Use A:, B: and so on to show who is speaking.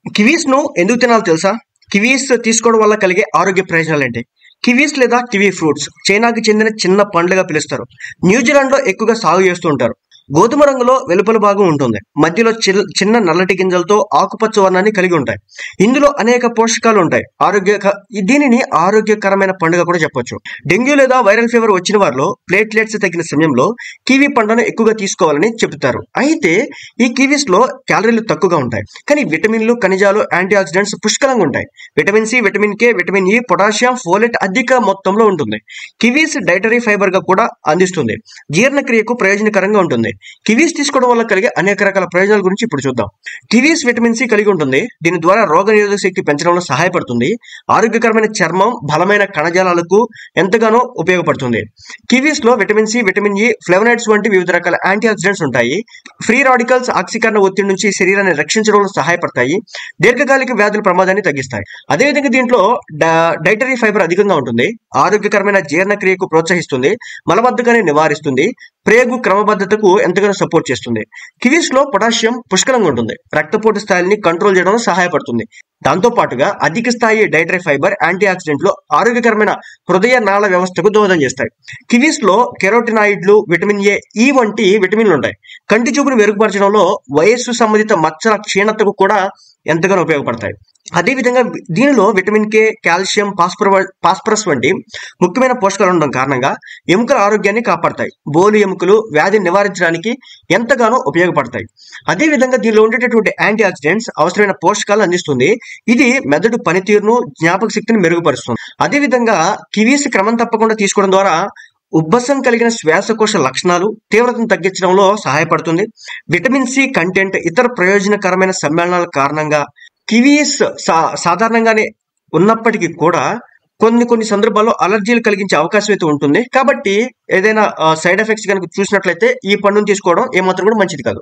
A: Kiwis ను ఎందుకు తినాలో తెలుసా? కివీస్ తీసుకోవడం వల్ల కలిగే ఆరోగ్య ప్రయోజనాలు ఏంటి? కివీస్ లేదా కివీ ఫ్రూట్స్ చైనాకి చెందిన చిన్న పండ్లుగా పిలుస్తారు. న్యూజిలాండ్ లో ఎక్కువగా సాగు చేస్తూ ఉంటారు. గోధుమ రంగులో వెలుపల భాగం ఉంటుంది. మధ్యలో చిన్న నల్లటి గింజలతో ఆకుపచ్చ వర్ణాన్ని కలిగి ఉంటాయి. ఇందులో అనేక పోషకాలు ఉంటాయి. దీనిని ఆరోగ్యకరమైన పండుగ కూడా చెప్పొచ్చు. డెంగ్యూ లేదా వైరల్ ఫీవర్ వచ్చిన వారిలో ప్లేట్లెట్స్ తగ్గిన సమయంలో కివీ పండును ఎక్కువగా తీసుకోవాలని చెబుతారు. అయితే ఈ కివీస్ లో క్యాలరీలు తక్కువగా ఉంటాయి, కానీ విటమిన్లు, ఖనిజాలు, యాంటీ ఆక్సిడెంట్స్ పుష్కలంగా ఉంటాయి. Vitamin C, vitamin K, vitamin E, potassium, folate అధిక మొత్తంలో ఉంటుంది. కివీస్ డైటరీ ఫైబర్ గా కూడా అందిస్తుంది. జీర్ణక్రియకు ప్రయోజనకరంగా ఉంటుంది. కివీస్ తీసుకోవడం వల్ల కలిగే అనేక రకాల ప్రయోజనాల గురించి ఇప్పుడు చూద్దాం. కివీస్ విటమిన్ సి కలిగి ఉంటుంది. దీని ద్వారా రోగ నిరోధక శక్తి పెంచడంలో సహాయపడుతుంది. ఆరోగ్యకరమైన చర్మం, బలమైన కణజాలాలకు ఎంతగానో ఉపయోగపడుతుంది. కివీస్ లో vitamin C, vitamin E, flavonoids వంటి వివిధ రకాల యాంటీ ఆక్సిడెంట్స్ ఉంటాయి. ఫ్రీ రాడికల్స్ ఆక్సీకరణ ఒత్తిడి నుంచి శరీరాన్ని రక్షించడంలో సహాయపడతాయి. దీర్ఘకాలిక వ్యాధుల ప్రమాదాన్ని తగ్గిస్తాయి. అదేవిధంగా దీంట్లో డైటరీ ఫైబర్ అధికంగా ఉంటుంది. ఆరోగ్యకరమైన జీర్ణక్రియకు ప్రోత్సహిస్తుంది. మలబద్ధకాన్ని నివారిస్తుంది. ప్రేగు క్రమబద్ధతకు ఎంతగానో సపోర్ట్ చేస్తుంది. కివీస్ లో పొటాషియం పుష్కలంగా ఉంటుంది. రక్తపోటు స్థాయిని కంట్రోల్ చేయడంలో సహాయపడుతుంది. దాంతో పాటుగా అధిక స్థాయి డైటరీ ఫైబర్, యాంటీ ఆక్సిడెంట్లు ఆరోగ్యకరమైన హృదయ నాళ వ్యవస్థకు దోహదం చేస్తాయి. కివీస్ లో కెరోటినాయిడ్లు, విటమిన్ ఏ, ఈ వంటి విటమిన్లు ఉంటాయి. కంటి చూపును మెరుగుపరచడంలో, వయస్సు సంబంధిత మచ్చల క్షీణతకు కూడా ఎంతగానో ఉపయోగపడతాయి. అదేవిధంగా దీనిలో విటమిన్ కే, కాల్షియం, ఫాస్ఫరస్ వంటి ముఖ్యమైన పోషకాలు ఉండడం కారణంగా ఎముకల ఆరోగ్యాన్ని కాపాడతాయి. బోలు ఎముకలు వ్యాధిని నివారించడానికి ఎంతగానో ఉపయోగపడతాయి. అదేవిధంగా దీనిలో ఉండేటటువంటి యాంటీ ఆక్సిడెంట్స్ అవసరమైన పోషకాలు అందిస్తుంది. ఇది మెదడు పనితీరును, జ్ఞాపక శక్తిని మెరుగుపరుస్తుంది. అదేవిధంగా కివీస్ క్రమం తప్పకుండా తీసుకోవడం ద్వారా ఉబ్బసం కలిగిన శ్వాసకోశ లక్షణాలు తీవ్రతను తగ్గించడంలో సహాయపడుతుంది. విటమిన్ సి కంటెంట్, ఇతర ప్రయోజనకరమైన సమ్మేళనాల కారణంగా కివీస్ సాధారణంగానే ఉన్నప్పటికీ కూడా కొన్ని సందర్భాల్లో అలర్జీలు కలిగించే అవకాశం అయితే ఉంటుంది. కాబట్టి ఏదైనా సైడ్ ఎఫెక్ట్స్ కనుక చూసినట్లయితే ఈ పండును తీసుకోవడం ఏమాత్రం కూడా మంచిది కాదు.